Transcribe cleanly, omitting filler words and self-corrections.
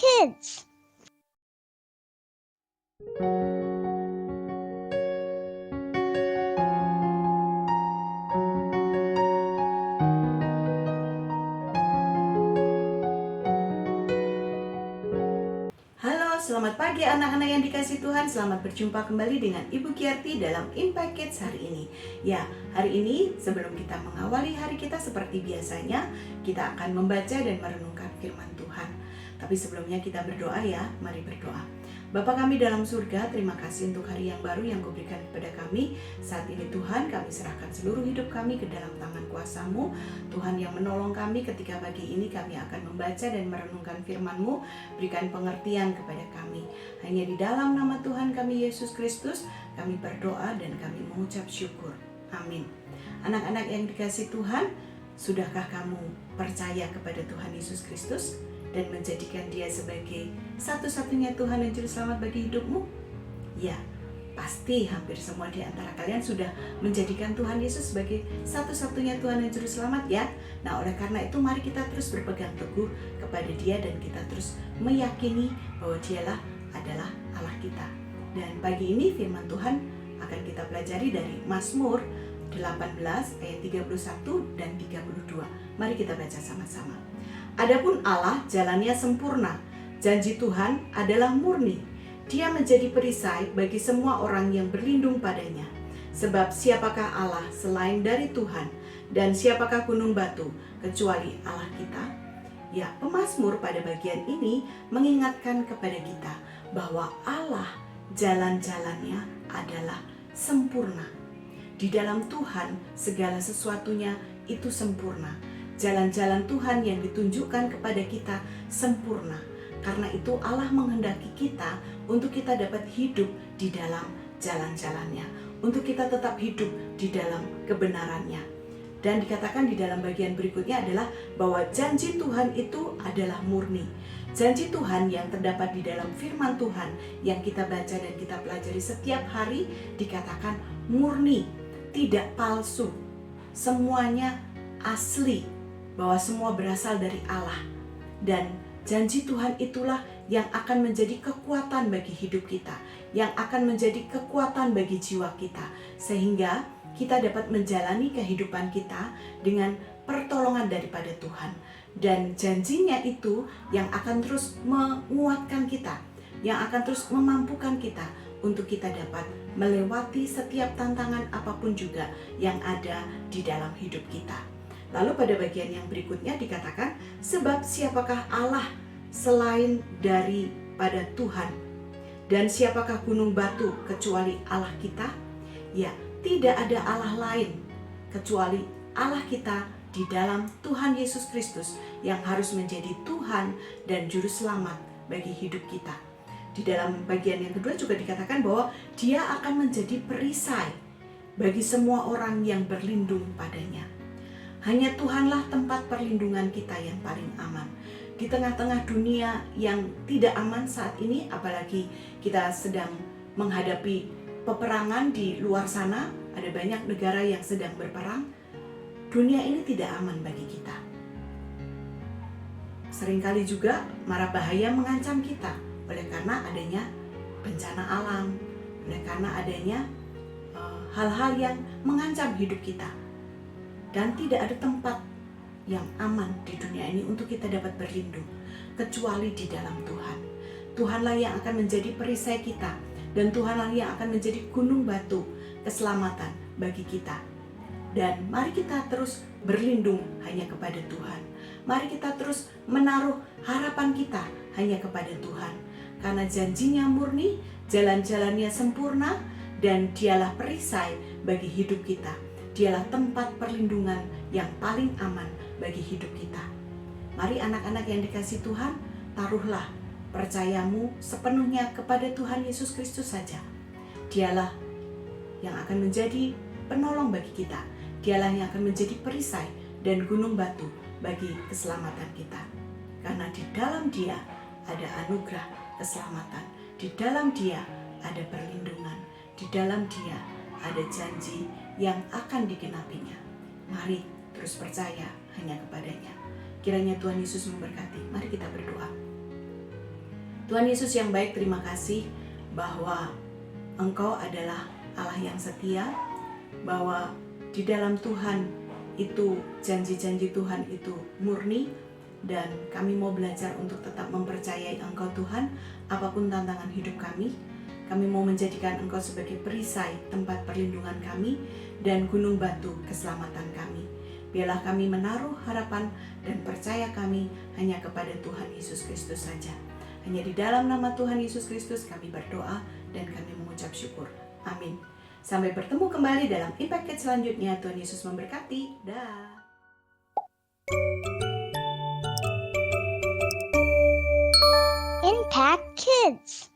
kids. Halo, selamat pagi anak-anak yang dikasihi Tuhan. Selamat berjumpa kembali dengan Ibu Kiarti dalam Impact Kids hari ini. Ya, hari ini sebelum kita mengawali hari kita seperti biasanya, kita akan membaca dan merenungkan firman Tuhan. Tapi sebelumnya kita berdoa ya, mari berdoa. Bapa kami dalam surga, terima kasih untuk hari yang baru yang Kau berikan kepada kami. Saat ini Tuhan, kami serahkan seluruh hidup kami ke dalam tangan kuasa-Mu. Tuhan yang menolong kami ketika pagi ini kami akan membaca dan merenungkan firman-Mu. Berikan pengertian kepada kami. Hanya di dalam nama Tuhan kami Yesus Kristus, kami berdoa dan kami mengucap syukur. Amin. Anak-anak yang dikasihi Tuhan, sudahkah kamu percaya kepada Tuhan Yesus Kristus dan menjadikan Dia sebagai satu-satunya Tuhan dan Juru Selamat bagi hidupmu? Ya, pasti hampir semua di antara kalian sudah menjadikan Tuhan Yesus sebagai satu-satunya Tuhan dan Juru Selamat ya. Nah, oleh karena itu mari kita terus berpegang teguh kepada Dia dan kita terus meyakini bahwa Dialah adalah Allah kita. Dan pagi ini firman Tuhan akan kita pelajari dari Mazmur 18 ayat 31 dan 32. Mari kita baca sama-sama. Adapun Allah jalannya sempurna, janji Tuhan adalah murni. Dia menjadi perisai bagi semua orang yang berlindung padanya. Sebab siapakah Allah selain dari Tuhan, dan siapakah gunung batu kecuali Allah kita? Ya, pemazmur pada bagian ini mengingatkan kepada kita bahwa Allah jalan-jalannya adalah sempurna. Di dalam Tuhan segala sesuatunya itu sempurna. Jalan-jalan Tuhan yang ditunjukkan kepada kita sempurna. Karena itu Allah menghendaki kita untuk kita dapat hidup di dalam jalan-jalannya. Untuk kita tetap hidup di dalam kebenarannya. Dan dikatakan di dalam bagian berikutnya adalah bahwa janji Tuhan itu adalah murni. Janji Tuhan yang terdapat di dalam firman Tuhan yang kita baca dan kita pelajari setiap hari dikatakan murni, tidak palsu. Semuanya asli. Bahwa semua berasal dari Allah. Dan janji Tuhan itulah yang akan menjadi kekuatan bagi hidup kita, yang akan menjadi kekuatan bagi jiwa kita, sehingga kita dapat menjalani kehidupan kita dengan pertolongan daripada Tuhan. Dan janjinya itu yang akan terus menguatkan kita, yang akan terus memampukan kita untuk kita dapat melewati setiap tantangan apapun juga yang ada di dalam hidup kita. Lalu pada bagian yang berikutnya dikatakan, sebab siapakah Allah selain daripada Tuhan? Dan siapakah gunung batu kecuali Allah kita? Ya, tidak ada Allah lain kecuali Allah kita di dalam Tuhan Yesus Kristus yang harus menjadi Tuhan dan Juru Selamat bagi hidup kita. Di dalam bagian yang kedua juga dikatakan bahwa Dia akan menjadi perisai bagi semua orang yang berlindung padanya. Hanya Tuhanlah tempat perlindungan kita yang paling aman. Di tengah-tengah dunia yang tidak aman saat ini, apalagi kita sedang menghadapi peperangan di luar sana, ada banyak negara yang sedang berperang, dunia ini tidak aman bagi kita. Seringkali juga mara bahaya mengancam kita, oleh karena adanya bencana alam, oleh karena adanya hal-hal yang mengancam hidup kita. Dan tidak ada tempat yang aman di dunia ini untuk kita dapat berlindung kecuali di dalam Tuhan. Tuhanlah yang akan menjadi perisai kita, dan Tuhanlah yang akan menjadi gunung batu keselamatan bagi kita. Dan mari kita terus berlindung hanya kepada Tuhan. Mari kita terus menaruh harapan kita hanya kepada Tuhan. Karena janjinya murni, jalan-jalannya sempurna, dan Dialah perisai bagi hidup kita. Dialah tempat perlindungan yang paling aman bagi hidup kita. Mari anak-anak yang dikasihi Tuhan, taruhlah percayamu sepenuhnya kepada Tuhan Yesus Kristus saja. Dialah yang akan menjadi penolong bagi kita. Dialah yang akan menjadi perisai dan gunung batu bagi keselamatan kita. Karena di dalam Dia ada anugerah keselamatan. Di dalam Dia ada perlindungan. Di dalam Dia ada janji yang akan digenapinya. Mari terus percaya hanya kepadanya. Kiranya Tuhan Yesus memberkati. Mari kita berdoa. Tuhan Yesus yang baik, terima kasih bahwa Engkau adalah Allah yang setia, bahwa di dalam Tuhan itu janji-janji Tuhan itu murni, dan kami mau belajar untuk tetap mempercayai Engkau Tuhan, apapun tantangan hidup kami. Kami mau menjadikan Engkau sebagai perisai tempat perlindungan kami dan gunung batu keselamatan kami. Biarlah kami menaruh harapan dan percaya kami hanya kepada Tuhan Yesus Kristus saja. Hanya di dalam nama Tuhan Yesus Kristus kami berdoa dan kami mengucap syukur. Amin. Sampai bertemu kembali dalam Impact Kids selanjutnya. Tuhan Yesus memberkati. Dah. Impact Kids.